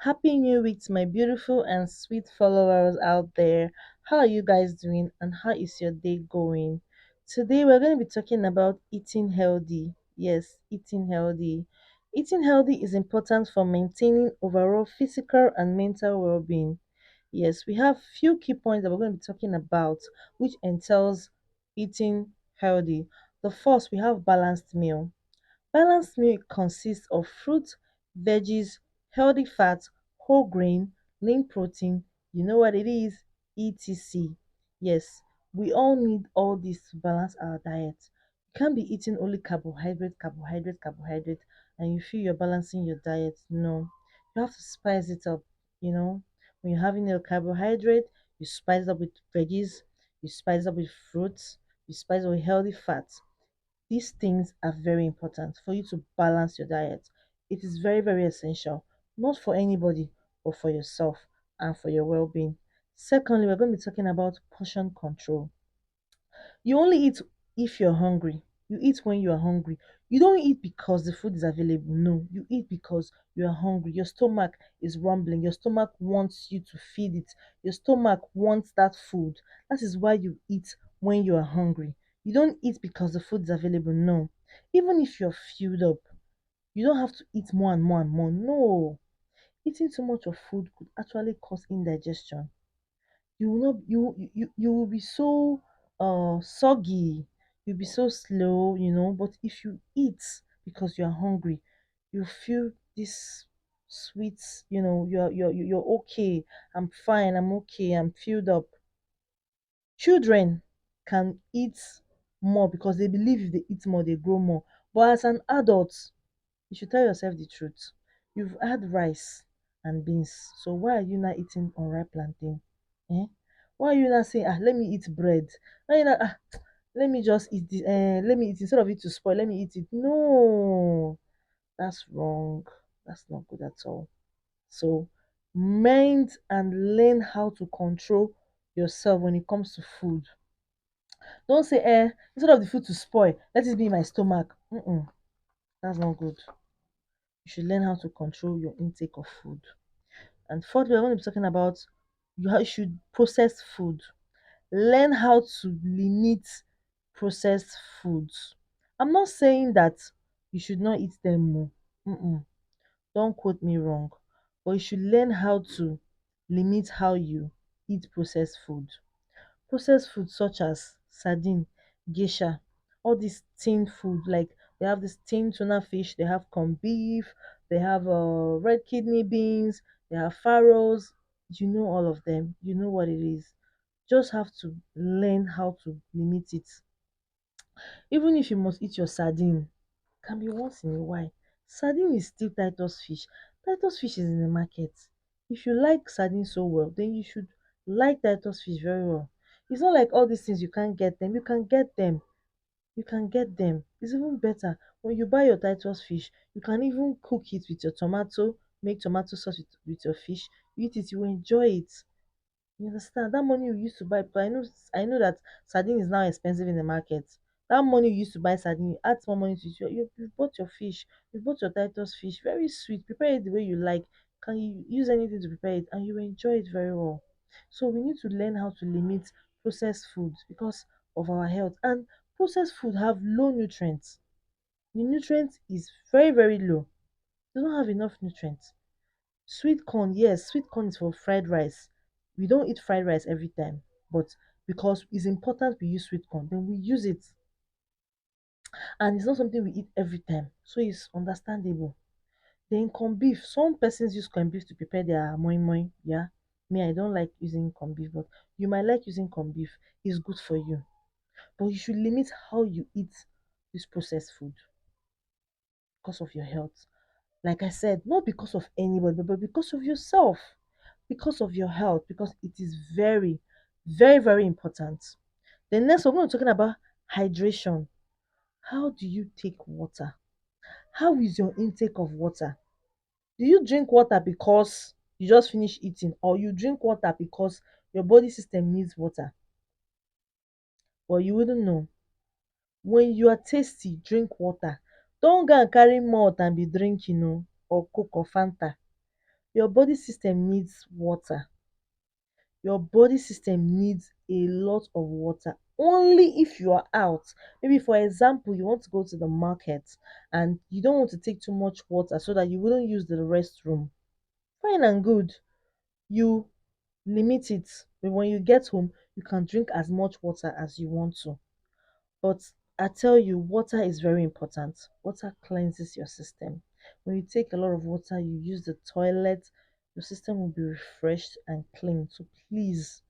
Happy New Week to my beautiful and sweet followers out there. How are you guys doing and how is your day going? Today we're going to be talking about eating healthy. Yes, eating healthy. Eating healthy is important for maintaining overall physical and mental well-being. Yes, we have few key points that we're going to be talking about which entails eating healthy. The first, we have balanced meal. Balanced meal consists of fruits, veggies, healthy fats, whole grain, lean protein, you know what it is, etc. Yes, we all need all this to balance our diet. You can't be eating only carbohydrate, and you feel you're balancing your diet. No, you have to spice it up. You know, when you're having your carbohydrate, you spice it up with veggies, you spice it up with fruits, you spice it with healthy fats. These things are very important for you to balance your diet. It is very, very essential, not for anybody, but for yourself and for your well being. Secondly, we're going to be talking about portion control. You only eat if you're hungry. You eat when you are hungry. You don't eat because the food is available. No, you eat because you are hungry. Your stomach is rumbling. Your stomach wants you to feed it. Your stomach wants that food. That is why you eat when you are hungry. You don't eat because the food is available. No. Even if you're filled up, you don't have to eat more and more and more. No. Eating too much of food could actually cause indigestion. You will not you will be so soggy, you'll be so slow, but if you eat because you're hungry, you feel this sweet, you're okay. I'm fine, I'm okay, I'm filled up. Children can eat more because they believe if they eat more they grow more, but as an adult you should tell yourself the truth. You've had rice and beans, so why are you not eating unripe plantain? Eh? Why are you not saying, let me eat bread? Why you not, let me just eat this, let me eat instead of it to spoil, let me eat it. No, that's wrong. That's not good at all. So, mind and learn how to control yourself when it comes to food. Don't say, instead of the food to spoil, let it be in my stomach. That's not good. You should learn how to control your intake of food. And fourthly, we're going to be talking about you should process food. Learn how to limit processed foods. I'm not saying that you should not eat them more. Mm-mm. Don't quote me wrong. But you should learn how to limit how you eat processed food. Processed food such as sardine, geisha, all these tinned food, like they have this tinned tuna fish, they have corned beef, they have red kidney beans, they have farros. You know all of them. You know what it is. Just have to learn how to limit it. Even if you must eat your sardine, can be once in a while. Sardine is still Titus fish. Titus fish is in the market. If you like sardine so well, then you should like Titus fish very well. It's not like all these things you can't get them. You can get them. You can get them. It's even better when you buy your Titus fish. You can even cook it with your tomato, make tomato sauce with your fish. You eat it, you will enjoy it. You understand? That money you used to buy, but I know that sardine is now expensive in the market. That money you used to buy sardine, you add more money to it. You bought your fish, you bought your Titus fish, very sweet. Prepare it the way you like. Can you use anything to prepare it, and you will enjoy it very well. So we need to learn how to limit processed foods because of our health. And processed food have low nutrients. The nutrients is very very low. They don't have enough nutrients. Sweet corn, yes, sweet corn is for fried rice. We don't eat fried rice every time, but because it's important we use sweet corn, then we use it. And it's not something we eat every time, so it's understandable. Then corn beef, some persons use corn beef to prepare their moi moi. Yeah, me, I don't like using corn beef, but you might like using corn beef. It's good for you, but you should limit how you eat this processed food because of your health. Like I said, not because of anybody, but because of yourself, because of your health, because it is very, very, very important. Then next, we're going to be talking about hydration. How do you take water? How is your intake of water? Do you drink water because you just finished eating, or you drink water because your body system needs water? But you wouldn't know. When you are thirsty, drink water. Don't go and carry malt and be drinking, or Coke or Fanta. Your body system needs water. Your body system needs a lot of water. Only if you are out. Maybe for example, you want to go to the market and you don't want to take too much water so that you wouldn't use the restroom. Fine and good. You limit it. But when you get home, you can drink as much water as you want to. But I tell you, water is very important. Water cleanses your system. When you take a lot of water, you use the toilet, your system will be refreshed and clean. So please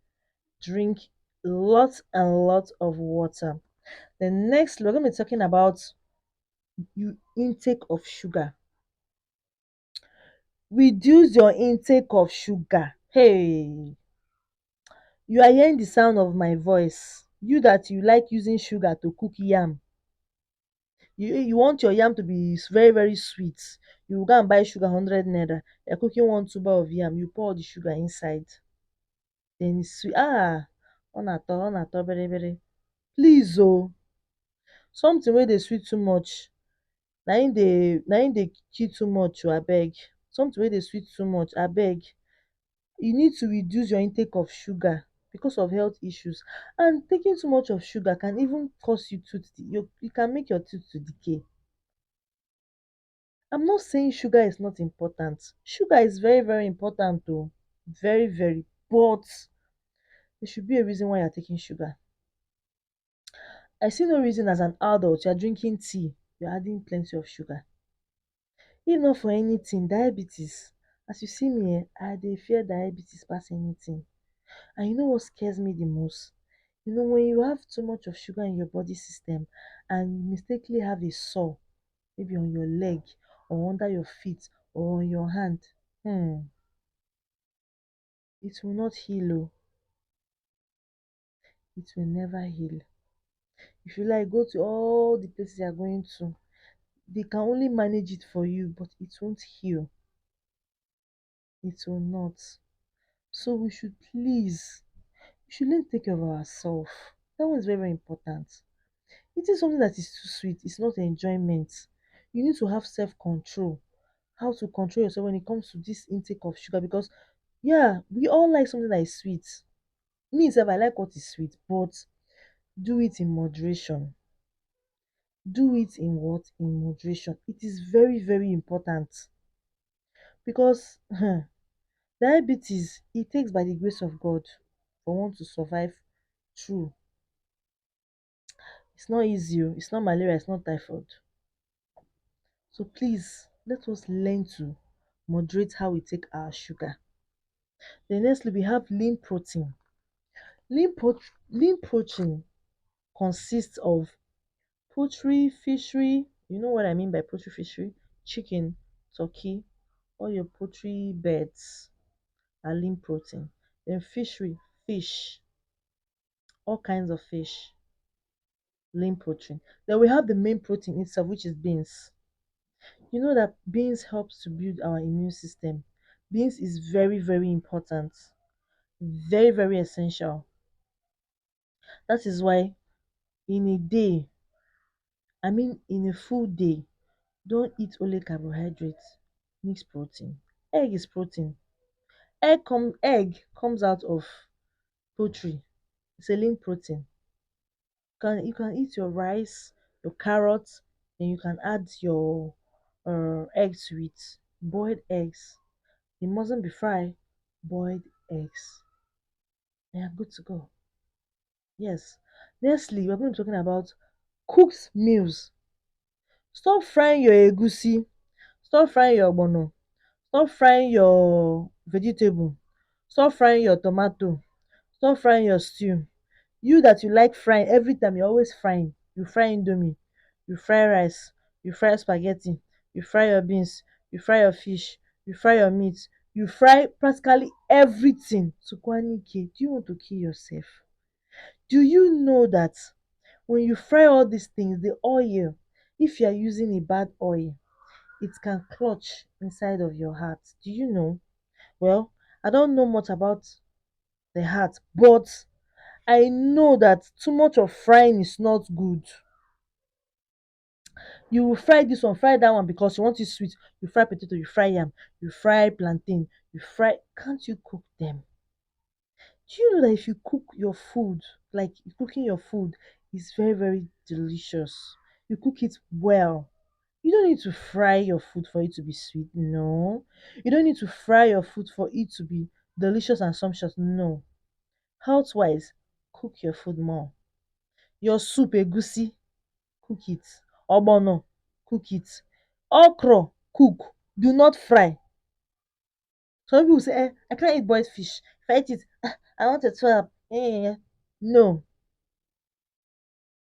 drink lots and lots of water. Then next, we're going to be talking about you intake of sugar. Reduce your intake of sugar. Hey, you are hearing the sound of my voice. You that you like using sugar to cook yam. You want your yam to be very very sweet. You go and buy sugar 100 naira. You're cooking one tuber of yam. You pour the sugar inside. Then it's sweet. Ah, on a to very very. Please oh, something wey dey sweet too much na im dey kill too much o abeg. Something wey dey sweet too much abeg. You need to reduce your intake of sugar because of health issues, and taking too much of sugar can even cause you you can make your tooth to decay. I'm not saying sugar is not important. Sugar is very very important o, very very, but there should be a reason why you're taking sugar. I see no reason as an adult you're drinking tea, you're adding plenty of sugar. If not for anything, diabetes. As you see me I dey fear diabetes pass anything. And you know what scares me the most? You know when you have too much of sugar in your body system and you mistakenly have a sore, maybe on your leg or under your feet or on your hand, it will not heal oh, it will never heal. If you like, go to all the places you are going to, they can only manage it for you, but it won't heal. It will not. So we should learn to take care of ourselves. That one is very very important. Eating something that is too sweet is not enjoyment. You need to have self control. How to control yourself when it comes to this intake of sugar, because yeah, we all like something that is sweet. Me sef I like what is sweet, but do it in moderation. Do it in what? In moderation. It is very very important, because diabetes it takes by the grace of God for one to survive through. It's not easy oh, it's not malaria, it's not typhoid. So please let us learn to moderate how we take our sugar. Then nextly we have lean protein. Lean protein consists of poultry, fishery. You know what I mean by poultry, fishery? Chicken, turkey, all your poultry birds are lean protein. Then fishery, fish, all kinds of fish, lean protein. Then we have the main protein itself, which is beans. You know that beans helps to build our immune system. Beans is very very important, very very essential. That is why in a day, I mean in a full day, don't eat only carbohydrates, mix protein. Egg is protein. Egg comes out of poultry. It's a lean protein. You can eat your rice, your carrots, then you can add your eggs to it. Boiled eggs. It mustn't be fried. Boiled eggs. They are good to go. Yes. Nextly, we're going to be talking about cooked meals. Stop frying your egusi. Stop frying your ogbono. Stop frying your vegetable. Stop frying your tomato. Stop frying your stew. You that you like frying, every time you're always frying. You fry indomie, you fry rice, you fry spaghetti, you fry your beans, you fry your fish, you fry your meat, you fry practically everything. Tukwanike, do you want to kill yourself? Do you know that when you fry all these things, the oil, if you are using a bad oil, it can clutch inside of your heart? Do you know? Well, I don't know much about the heart, but I know that too much of frying is not good. You will fry this one, fry that one because you want it sweet. You fry potato, you fry yam, you fry plantain, you fry. Can't you cook them? Do you know that if you cook your food, like cooking your food is very, very delicious. You cook it well. You don't need to fry your food for it to be sweet. No. You don't need to fry your food for it to be delicious and sumptuous. No. Health wise, cook your food more. Your soup, egusi, cook it. Ogbono, cook it. Okra, cook. Do not fry. Some people say, I can't eat boiled fish. If I eat it, I want to throw up. No,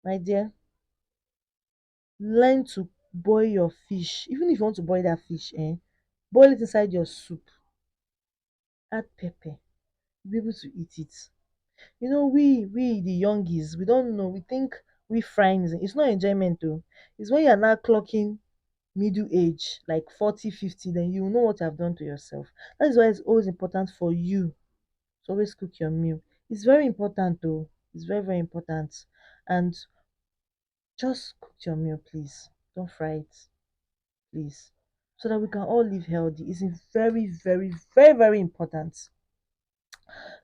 my dear, learn to boil your fish. Even if you want to boil that fish, boil it inside your soup. Add pepper. You'll be able to eat it. You know, we the youngies, we don't know. We think we frying it's not enjoyment though. It's when you're now clocking middle age, like 40, 50, then you know what you've done to yourself. That is why it's always important for you to always cook your meal. It's very important though. It's very, very important. And just cook your meal, please. Don't fry it, please. So that we can all live healthy. It's very, very, very, very important.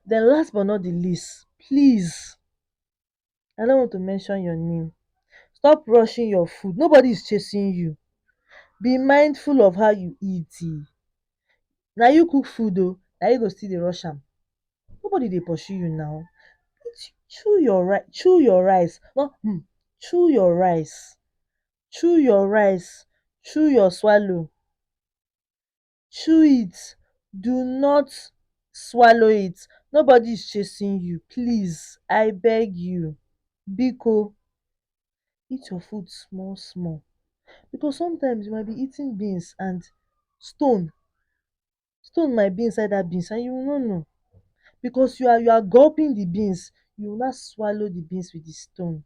Then last but not the least, please, I don't want to mention your name. Stop rushing your food. Nobody is chasing you. Be mindful of how you eat. Na you cook food oo, na you go still dey rush am. Nobody dey pursue you now. Chew your rice. No, chew your rice. Chew your rice. Chew your swallow. Chew it. Do not swallow it. Nobody is chasing you. Please, I beg you. Biko, eat your food small small because sometimes you might be eating beans and stone stone might be inside that beans and you will not know because you are gulping the beans, you will not swallow the beans with the stone.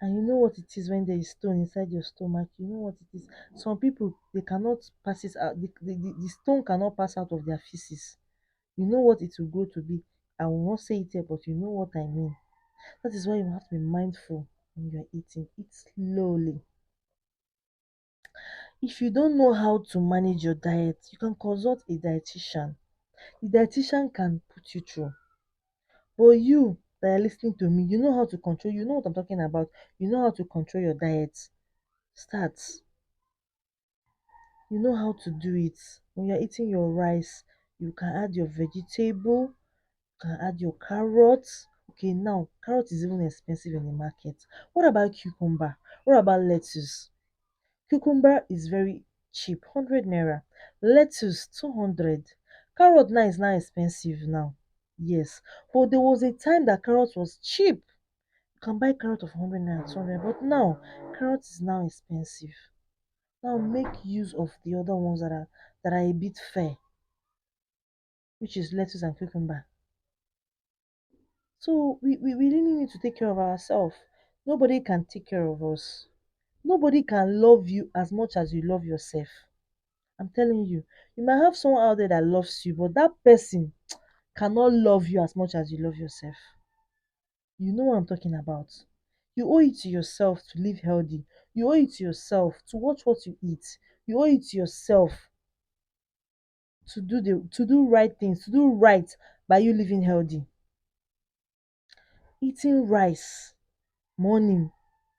And you know what it is when there is stone inside your stomach. You know what it is. Some people they cannot pass it out. The stone cannot pass out of their feces. You know what it will go to be. I will not say it here, but you know what I mean. That is why you have to be mindful when you are eating. Eat slowly. If you don't know how to manage your diet, you can consult a dietitian. The dietitian can put you through. But you that are listening to me, you know how to control, you know what I'm talking about. You know how to control your diet. Start. You know how to do it. When you're eating your rice, you can add your vegetable, you can add your carrots. Okay, now carrot is even expensive in the market. What about cucumber? What about lettuce? Cucumber is very cheap, 100 naira. Lettuce 200. Carrot now is now expensive now. Yes, but there was a time that carrot was cheap. You can buy carrot of 100 naira, 200, but now carrot is now expensive. Now make use of the other ones that are a bit fair, which is lettuce and cucumber. So we really need to take care of ourselves. Nobody can take care of us. Nobody can love you as much as you love yourself. I'm telling you, you might have someone out there that loves you, but that person cannot love you as much as you love yourself. You know what I'm talking about. You owe it to yourself to live healthy. You owe it to yourself to watch what you eat. You owe it to yourself to do right things, to do right by you living healthy. Eating rice morning,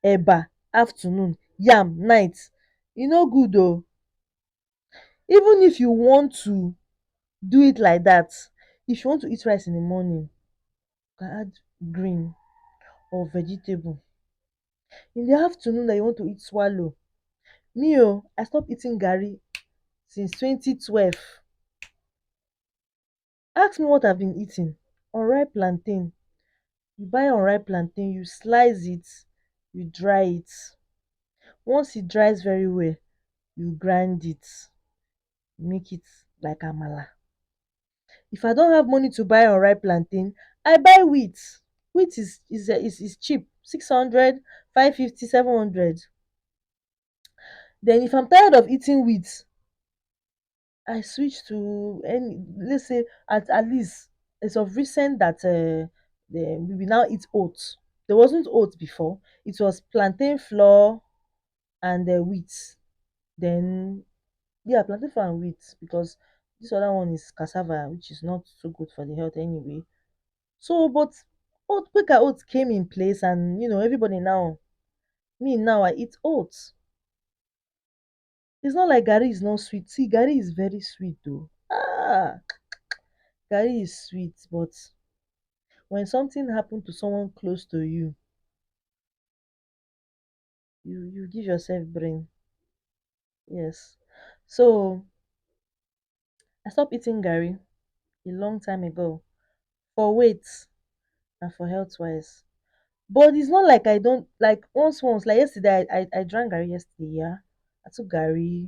eba afternoon, yam night, e no good oo. Even if you want to do it like that, if you want to eat rice in the morning, you can add green or vegetable. In the afternoon that you want to eat swallow, me I stop eating garri since 2012. Ask me what I've been eating. Unripe plantain. You buy unripe plantain, you slice it, you dry it. Once it dries very well, you grind it, make it like amala. If I don't have money to buy unripe plantain, I buy wheat. Wheat is cheap, 600, 550, 700. Then if I'm tired of eating wheat, I switch to any, let's say at least it's of recent that we now eat oats. There wasn't oats before. It was plantain flour, and wheat. Then yeah, plantain flour and wheat, because this other one is cassava, which is not so good for the health anyway. So, but Quaker oats came in place, and everybody now, me now, I eat oats. It's not like Gary is not sweet. See, Gary is very sweet though. Gary is sweet, but when something happened to someone close to you, you give yourself brain. Yes. So I stopped eating Gary a long time ago for weight and for health wise. But it's not like I don't like once like yesterday I drank Gary yesterday, yeah. I took Gary,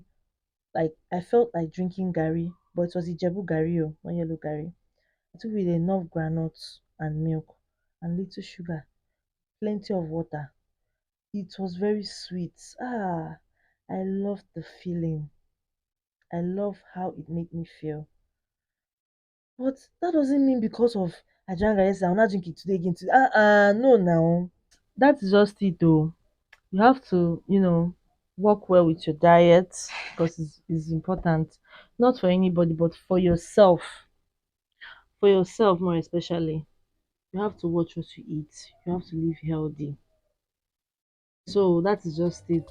like I felt like drinking Gary, but it was Ijebu Gary, oh, not yellow Gary. I took with enough granules and milk and little sugar, plenty of water. It was very sweet. I loved the feeling. I love how it made me feel. But that doesn't mean because of I drank Gary yesterday, I'll not drink it today again. Today. No now. That's just it though. You have to, work well with your diet, because it's important, not for anybody, but for yourself more especially. You have to watch what you eat. You have to live healthy. So that is just it.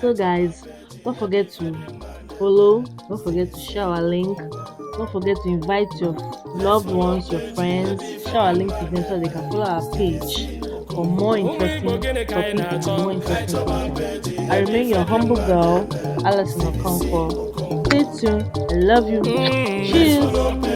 So guys, don't forget to follow, don't forget to share our link, don't forget to invite your loved ones, your friends, share our link with them so they can follow our page for more interesting topics and more interesting content. I remain your humble girl, Alison Okonkwo. Stay tuned. I love you. Cheers.